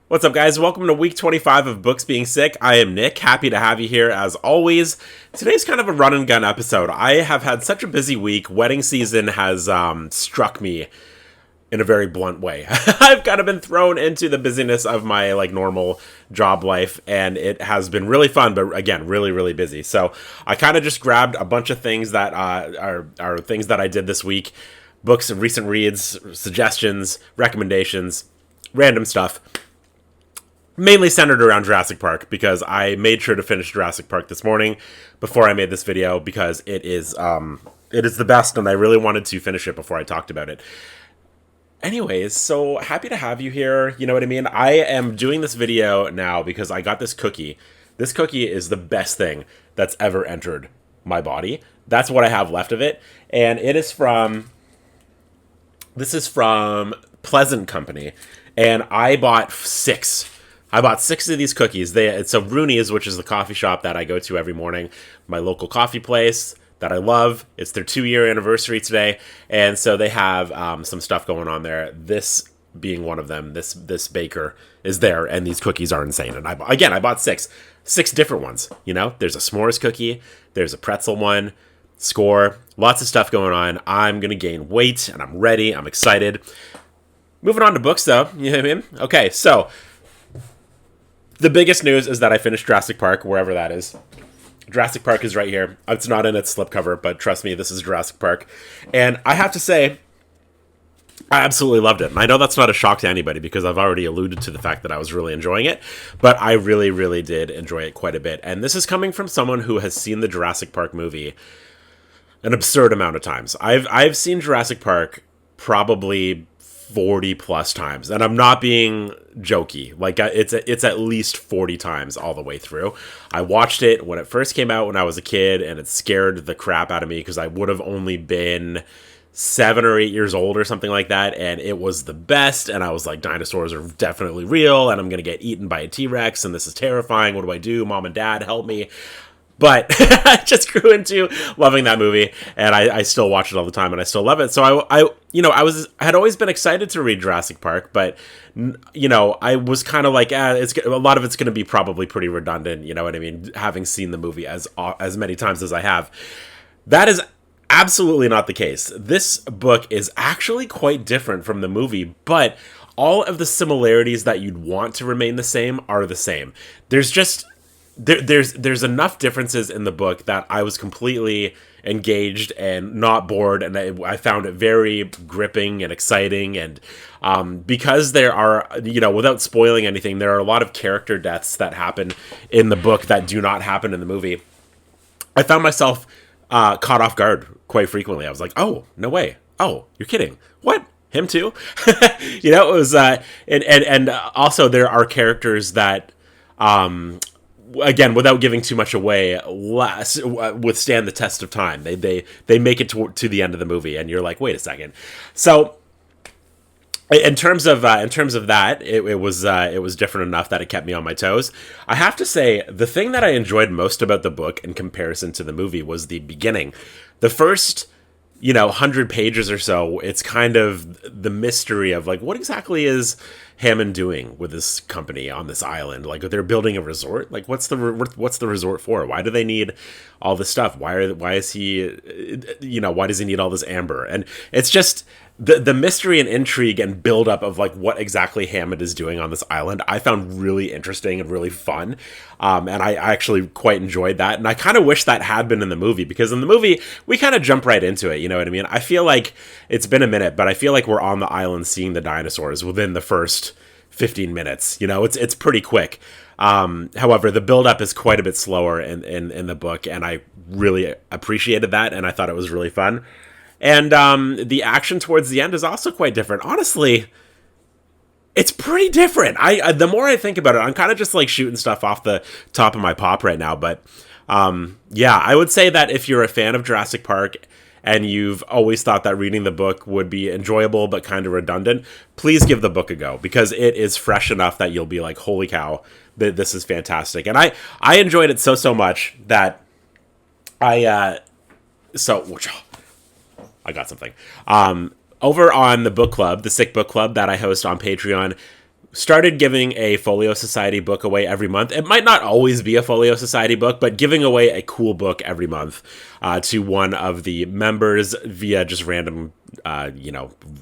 What's up, guys? Welcome to week 25 of Books Being Sick. I am Nick. Happy to have you here as always. Today's kind of a run and gun episode. I have had such a busy week. Wedding season has struck me in a very blunt way. I've kind of been thrown into the busyness of my normal job life, and it has been really fun, but again, really, really busy. So I kind of just grabbed a bunch of things that are things that I did this week. Books and recent reads, suggestions, recommendations, random stuff. Mainly centered around Jurassic Park, because I made sure to finish Jurassic Park this morning before I made this video, because it is the best, and I really wanted to finish it before I talked about it. Anyways, so happy to have you here. You know what I mean? I am doing this video now because I got this cookie. This cookie is the best thing that's ever entered my body. That's what I have left of it, and this is from Pleasant Company, and I bought six. I bought six of these cookies. It's a Rooney's, which is the coffee shop that I go to every morning, my local coffee place that I love. It's their 2-year anniversary today, and so they have some stuff going on there. This being one of them. This baker is there, and these cookies are insane. And I bought six different ones. You know, there's a s'mores cookie, there's a pretzel one, score, lots of stuff going on. I'm gonna gain weight, and I'm ready. I'm excited. Moving on to books, though. You know what I mean? Okay, so the biggest news is that I finished Jurassic Park, wherever that is. Jurassic Park is right here. It's not in its slipcover, but trust me, this is Jurassic Park. And I have to say, I absolutely loved it. And I know that's not a shock to anybody, because I've already alluded to the fact that I was really enjoying it. But I really, really did enjoy it quite a bit. And this is coming from someone who has seen the Jurassic Park movie an absurd amount of times. I've seen Jurassic Park probably 40 plus times, and I'm not being jokey. It's at least 40 times all the way through. I watched it when it first came out when I was a kid, and it scared the crap out of me because I would have only been 7 or 8 years old or something like that, and it was the best. And I was like, dinosaurs are definitely real, and I'm gonna get eaten by a T-Rex, and this is terrifying. What do I do? Mom and Dad, help me. But I just grew into loving that movie, and I still watch it all the time, and I still love it. So I had always been excited to read Jurassic Park, but I was kind of like, a lot of it's going to be probably pretty redundant. You know what I mean? Having seen the movie as many times as I have, that is absolutely not the case. This book is actually quite different from the movie, but all of the similarities that you'd want to remain the same are the same. There's just There's enough differences in the book that I was completely engaged and not bored, and I found it very gripping and exciting. And because there are, without spoiling anything, there are a lot of character deaths that happen in the book that do not happen in the movie. I found myself caught off guard quite frequently. I was like, "Oh, no way! Oh, you're kidding? What? Him too?" It was, and also there are characters that, again, without giving too much away, withstand the test of time. They make it to the end of the movie, and you're like, wait a second. So, in terms of that, it was different enough that it kept me on my toes. I have to say, the thing that I enjoyed most about the book in comparison to the movie was the beginning. The first 100 pages or so, it's kind of the mystery of what exactly is Hammond doing with this company on this island? They're building a resort. What's the resort for? Why do they need all this stuff? Why does he need all this amber? And it's just the mystery and intrigue and buildup of what exactly Hammond is doing on this island, I found really interesting and really fun. And I actually quite enjoyed that. And I kind of wish that had been in the movie, because in the movie, we kind of jump right into it. You know what I mean? I feel like it's been a minute, but I feel like we're on the island seeing the dinosaurs within the first 15 minutes. It's pretty quick. However, the buildup is quite a bit slower in the book, and I really appreciated that, and I thought it was really fun. And the action towards the end is also quite different. Honestly, it's pretty different. The more I think about it, I'm kind of just shooting stuff off the top of my pop right now. But I would say that if you're a fan of Jurassic Park and you've always thought that reading the book would be enjoyable but kind of redundant, please give the book a go, because it is fresh enough that you'll be like, holy cow, this is fantastic. And I enjoyed it so much that I got something. Over on the book club, the Sick Book Club that I host on Patreon, started giving a Folio Society book away every month. It might not always be a Folio Society book, but giving away a cool book every month to one of the members via just random,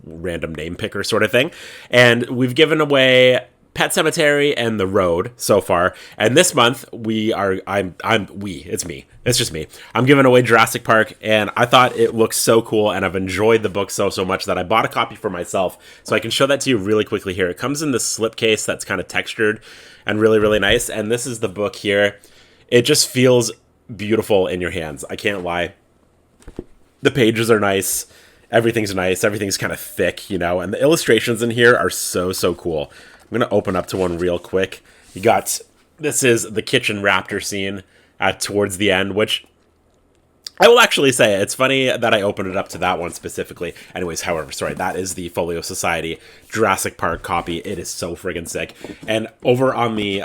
random name picker sort of thing. And we've given away Pet Sematary and The Road so far. And this month it's me. It's just me. I'm giving away Jurassic Park, and I thought it looked so cool, and I've enjoyed the book so much that I bought a copy for myself. So I can show that to you really quickly here. It comes in this slipcase that's kind of textured and really, really nice. And this is the book here. It just feels beautiful in your hands. I can't lie. The pages are nice. Everything's nice. Everything's kind of thick, and the illustrations in here are so cool. I'm going to open up to one real quick. This is the kitchen raptor scene towards the end, which I will actually say, it's funny that I opened it up to that one specifically. Anyways, however, sorry, that is the Folio Society Jurassic Park copy. It is so friggin' sick. And over on the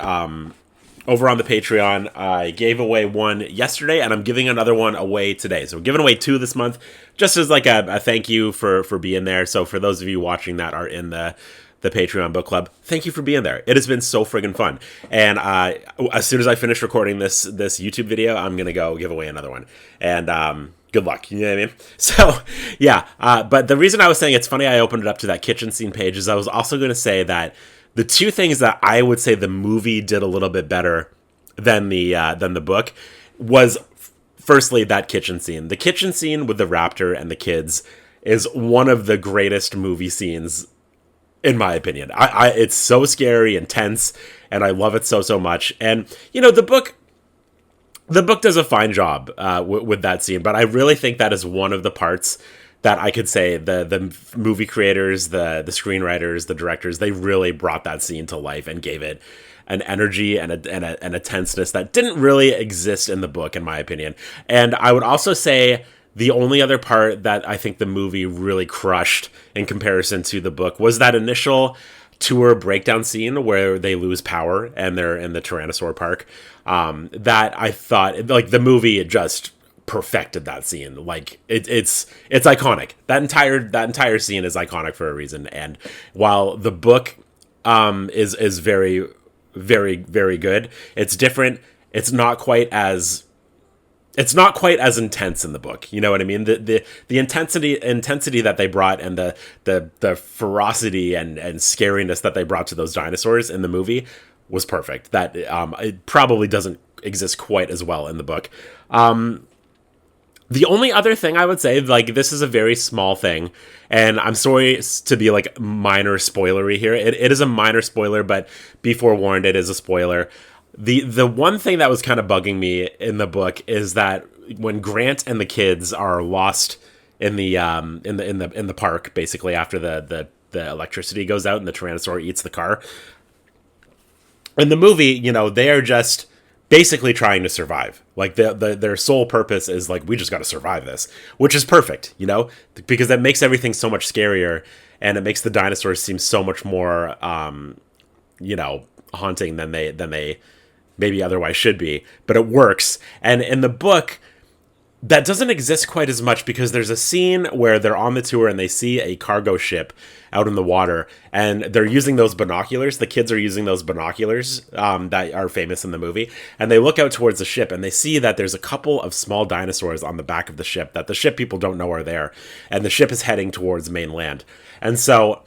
Patreon, I gave away one yesterday, and I'm giving another one away today. So we're giving away 2 this month, just as like a thank you for being there. So for those of you watching that are in the Patreon book club, thank you for being there. It has been so friggin' fun. And as soon as I finish recording this YouTube video, I'm going to go give away another one. And good luck. You know what I mean? So, yeah. But the reason I was saying it's funny I opened it up to that kitchen scene page is I was also going to say that the 2 things that I would say the movie did a little bit better than the book was, firstly, that kitchen scene. The kitchen scene with the raptor and the kids is one of the greatest movie scenes, in my opinion. It's so scary and tense, and I love it so much. And, the book does a fine job with that scene, but I really think that is one of the parts that I could say the movie creators, the screenwriters, the directors, they really brought that scene to life and gave it an energy and a tenseness that didn't really exist in the book, in my opinion. And I would also say the only other part that I think the movie really crushed in comparison to the book was that initial tour breakdown scene where they lose power and they're in the Tyrannosaur Park. That I thought, like, the movie just perfected that scene. Like, it's iconic. That entire scene is iconic for a reason. And while the book is very, very, very good, it's different. It's not quite as intense in the book. You know what I mean? The intensity that they brought and the ferocity and scariness that they brought to those dinosaurs in the movie was perfect. That it probably doesn't exist quite as well in the book. The only other thing I would say, like, this is a very small thing, and I'm sorry to be, like, minor spoilery here. It is a minor spoiler, but be forewarned, it is a spoiler. The one thing that was kind of bugging me in the book is that when Grant and the kids are lost in the park, basically after the electricity goes out and the Tyrannosaur eats the car, in the movie, they are just basically trying to survive. Like, their sole purpose is, like, we just got to survive this, which is perfect, because that makes everything so much scarier, and it makes the dinosaurs seem so much more haunting than they maybe otherwise should be. But it works. And in the book, that doesn't exist quite as much, because there's a scene where they're on the tour and they see a cargo ship out in the water, and they're using those binoculars. The kids are using those binoculars that are famous in the movie, and they look out towards the ship and they see that there's a couple of small dinosaurs on the back of the ship that the ship people don't know are there, and the ship is heading towards mainland. And so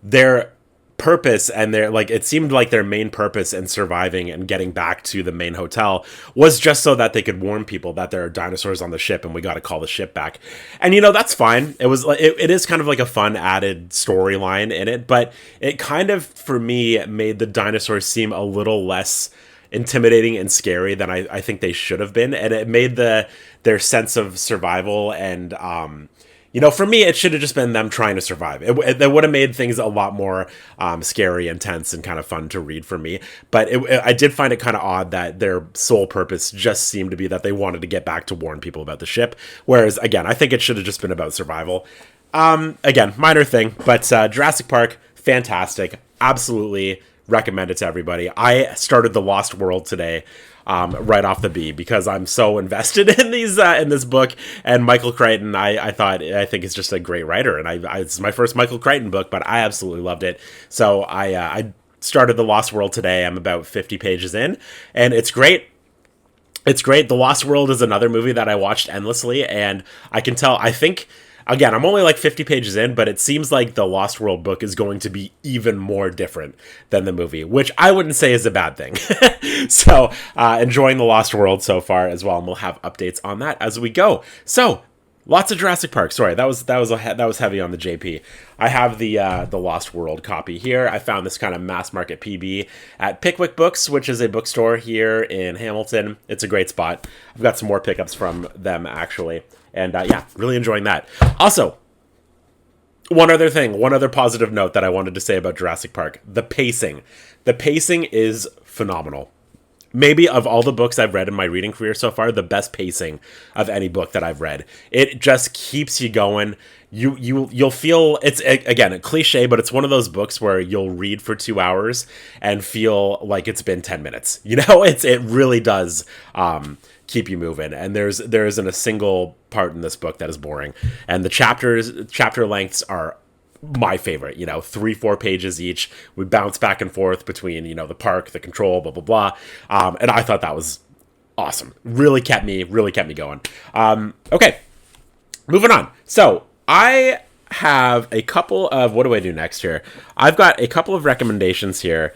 their purpose, and it seemed like their main purpose in surviving and getting back to the main hotel was just so that they could warn people that there are dinosaurs on the ship and we got to call the ship back. And that's fine. It is kind of like a fun added storyline in it, but it kind of, for me, made the dinosaurs seem a little less intimidating and scary than I think they should have been, and it made their sense of survival and for me, it should have just been them trying to survive. It would have made things a lot more scary and tense and kind of fun to read for me. But I did find it kind of odd that their sole purpose just seemed to be that they wanted to get back to warn people about the ship. Whereas, again, I think it should have just been about survival. Again, minor thing, but Jurassic Park, fantastic. Absolutely recommend it to everybody. I started The Lost World today. Right off the bee, because I'm so invested in this book, and Michael Crichton, I think is just a great writer, and it's my first Michael Crichton book, but I absolutely loved it. So I started The Lost World today. I'm about 50 pages in, and it's great. It's great. The Lost World is another movie that I watched endlessly, and I can tell, I think, again, I'm only like 50 pages in, but it seems like the Lost World book is going to be even more different than the movie, which I wouldn't say is a bad thing. So, enjoying the Lost World so far as well, and we'll have updates on that as we go. So, lots of Jurassic Park. Sorry, that was heavy on the JP. I have the Lost World copy here. I found this kind of mass market PB at Pickwick Books, which is a bookstore here in Hamilton. It's a great spot. I've got some more pickups from them actually, and yeah, really enjoying that. Also, one other positive note that I wanted to say about Jurassic Park: the pacing. The pacing is phenomenal. Maybe of all the books I've read in my reading career so far, the best pacing of any book that I've read. It just keeps you going. You'll feel, it's, again, a cliche, but it's one of those books where you'll read for 2 hours and feel like it's been 10 minutes. You know, it really does keep you moving. And there isn't a single part in this book that is boring. And the chapter lengths are my favorite, 3-4 pages each. We bounce back and forth between, the park, the control, blah, blah, blah. And I thought that was awesome. Really kept me going. Okay, moving on. So I have a couple of, what do I do next here? I've got a couple of recommendations here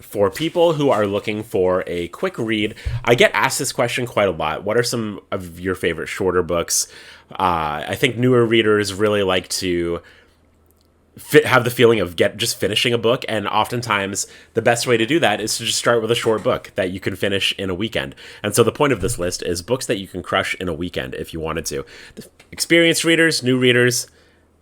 for people who are looking for a quick read. I get asked this question quite a lot. What are some of your favorite shorter books? I think newer readers really like to have the feeling of just finishing a book, and oftentimes the best way to do that is to just start with a short book that you can finish in a weekend. And so the point of this list is books that you can crush in a weekend if you wanted to. Experienced readers, new readers,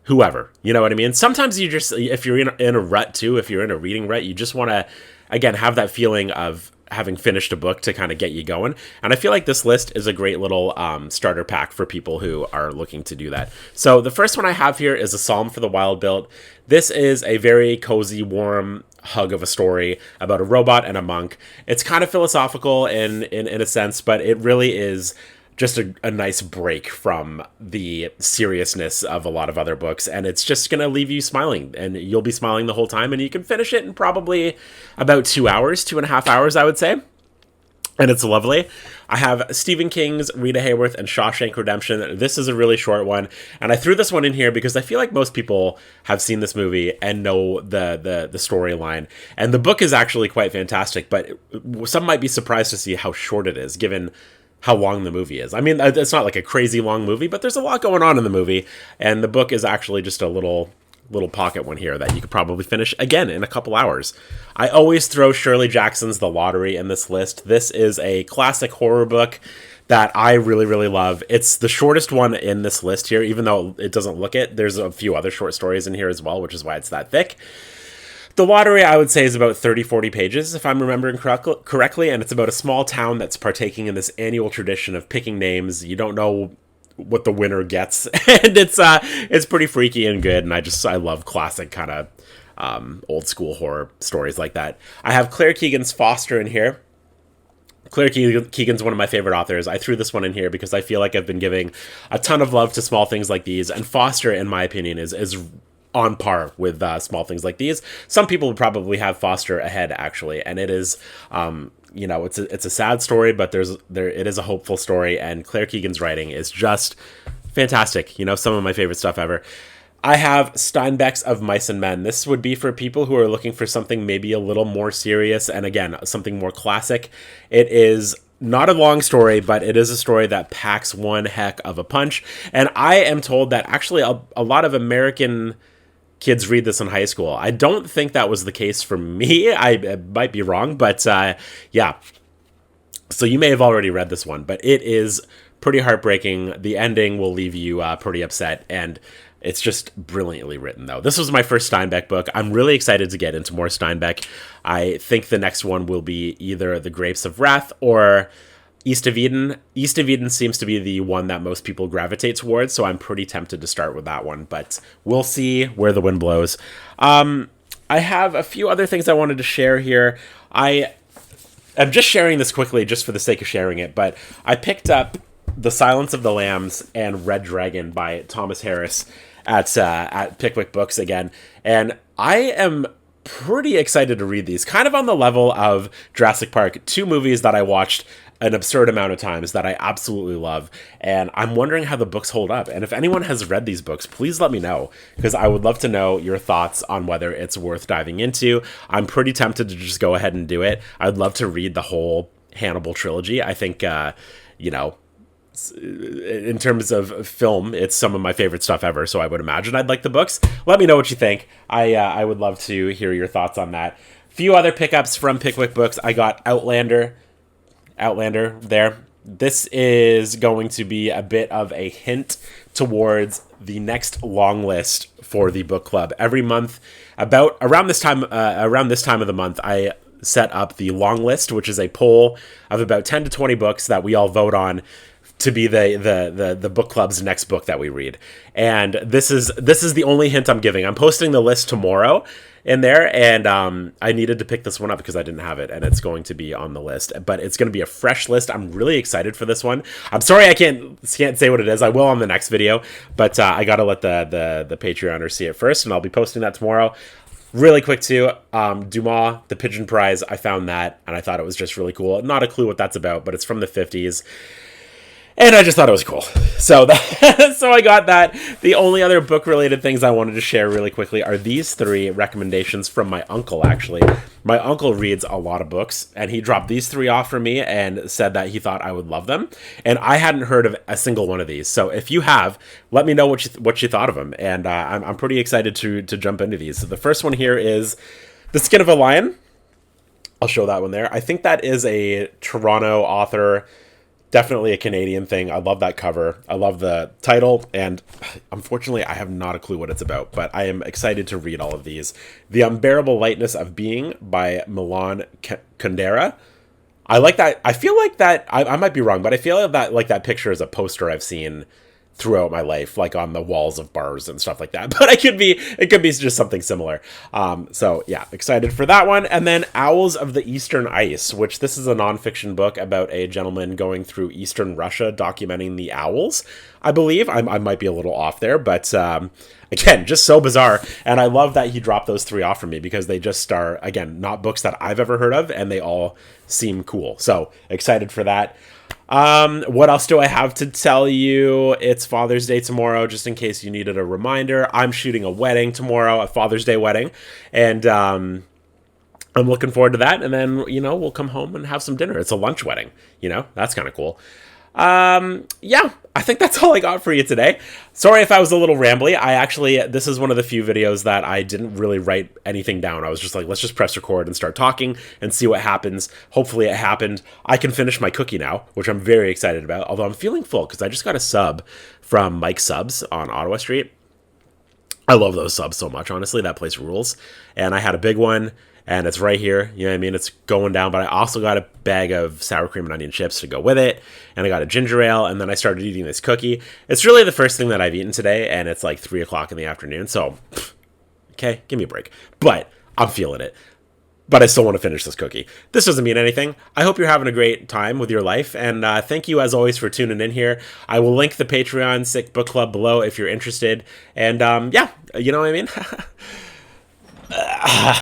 whoever, you know what I mean? Sometimes you just, if you're in a rut too, if you're in a reading rut, you just want to, again, have that feeling of having finished a book to kind of get you going. And I feel like this list is a great little starter pack for people who are looking to do that. So the first one I have here is A Psalm for the Wild-Built. This is a very cozy, warm hug of a story about a robot and a monk. It's kind of philosophical in a sense, but it really is just a nice break from the seriousness of a lot of other books, and it's just going to leave you smiling, and you'll be smiling the whole time, and you can finish it in probably about 2 hours, 2.5 hours, I would say, and it's lovely. I have Stephen King's Rita Hayworth and Shawshank Redemption. This is a really short one, and I threw this one in here because I feel like most people have seen this movie and know the storyline, and the book is actually quite fantastic, but some might be surprised to see how short it is, given how long the movie is. I mean, it's not like a crazy long movie, but there's a lot going on in the movie, and the book is actually just a little pocket one here that you could probably finish again in a couple hours. I always throw Shirley Jackson's The Lottery in this list. This is a classic horror book that I really, really love. It's the shortest one in this list here, even though it doesn't look it. There's a few other short stories in here as well, which is why it's that thick. The Lottery, I would say, is about 30-40 pages, if I'm remembering correctly, and it's about a small town that's partaking in this annual tradition of picking names. You don't know what the winner gets, and it's pretty freaky and good, and I love classic kind of old school horror stories like that. I have Claire Keegan's Foster in here. Claire Keegan's one of my favorite authors. I threw this one in here because I feel like I've been giving a ton of love to small things like these, and Foster, in my opinion, is on par with small things like these. Some people would probably have Foster ahead, actually, and it is, it's a sad story, but it is a hopeful story, and Claire Keegan's writing is just fantastic. Some of my favorite stuff ever. I have Steinbeck's Of Mice and Men. This would be for people who are looking for something maybe a little more serious, and again, something more classic. It is not a long story, but it is a story that packs one heck of a punch, and I am told that actually a lot of American kids read this in high school. I don't think that was the case for me. I might be wrong, but yeah. So you may have already read this one, but it is pretty heartbreaking. The ending will leave you pretty upset, and it's just brilliantly written, though. This was my first Steinbeck book. I'm really excited to get into more Steinbeck. I think the next one will be either The Grapes of Wrath or East of Eden. East of Eden seems to be the one that most people gravitate towards, so I'm pretty tempted to start with that one, but we'll see where the wind blows. I have a few other things I wanted to share here. I'm just sharing this quickly just for the sake of sharing it, but I picked up The Silence of the Lambs and Red Dragon by Thomas Harris at Pickwick Books again, and I am pretty excited to read these. Kind of on the level of Jurassic Park, two movies that I watched an absurd amount of times that I absolutely love. And I'm wondering how the books hold up. And if anyone has read these books, please let me know, because I would love to know your thoughts on whether it's worth diving into. I'm pretty tempted to just go ahead and do it. I'd love to read the whole Hannibal trilogy. I think, you know, in terms of film, it's some of my favorite stuff ever, so I would imagine I'd like the books. Let me know what you think. I would love to hear your thoughts on that. Few other pickups from Pickwick Books. I got Outlander there. This is going to be a bit of a hint towards the next long list for the book club. Every month, about around this time of the month, I set up the long list, which is a poll of about 10 to 20 books that we all vote on to be the book club's next book that we read. And this is the only hint I'm giving. I'm posting the list tomorrow in there, and I needed to pick this one up because I didn't have it, and it's going to be on the list. But it's going to be a fresh list. I'm really excited for this one. I'm sorry I can't say what it is. I will on the next video, but I got to let the Patreoners see it first, and I'll be posting that tomorrow. Really quick too, Dumas, The Pigeon Prize, I found that, and I thought it was just really cool. Not a clue what that's about, but it's from the 50s. And I just thought it was cool. So so I got that. The only other book-related things I wanted to share really quickly are these three recommendations from my uncle, actually. My uncle reads a lot of books, and he dropped these three off for me and said that he thought I would love them. And I hadn't heard of a single one of these. So if you have, let me know what you thought of them. And I'm pretty excited to jump into these. So the first one here is The Skin of a Lion. I'll show that one there. I think that is a Toronto author. Definitely a Canadian thing. I love that cover. I love the title, and unfortunately, I have not a clue what it's about, but I am excited to read all of these. The Unbearable Lightness of Being by Milan Kundera. I like that. I feel like that, I might be wrong, but I feel like that picture is a poster I've seen throughout my life, like on the walls of bars and stuff like that. But it could be just something similar. So yeah, excited for that one. And then Owls of the Eastern Ice, which this is a nonfiction book about a gentleman going through Eastern Russia, documenting the owls. I believe I might be a little off there, but again, just so bizarre. And I love that he dropped those three off for me, because they just are, again, not books that I've ever heard of, and they all seem cool. So excited for that. What else do I have to tell you? It's Father's Day tomorrow, just in case you needed a reminder. I'm shooting a wedding tomorrow, a Father's Day wedding, and I'm looking forward to that. And then, we'll come home and have some dinner. It's a lunch wedding, that's kind of cool. Yeah, I think that's all I got for you today. Sorry if I was a little rambly. This is one of the few videos that I didn't really write anything down. I was just like, let's just press record and start talking and see what happens. Hopefully it happened. I can finish my cookie now, which I'm very excited about, although I'm feeling full because I just got a sub from Mike Subs on Ottawa Street. I love those subs so much, honestly. That place rules. And I had a big one, and it's right here. You know what I mean? It's going down, but I also got a bag of sour cream and onion chips to go with it, and I got a ginger ale, and then I started eating this cookie. It's really the first thing that I've eaten today, and it's like 3 o'clock in the afternoon, so, okay, give me a break. But I'm feeling it. But I still want to finish this cookie. This doesn't mean anything. I hope you're having a great time with your life, and thank you, as always, for tuning in here. I will link the Patreon Sick Book Club below if you're interested, and yeah, you know what I mean?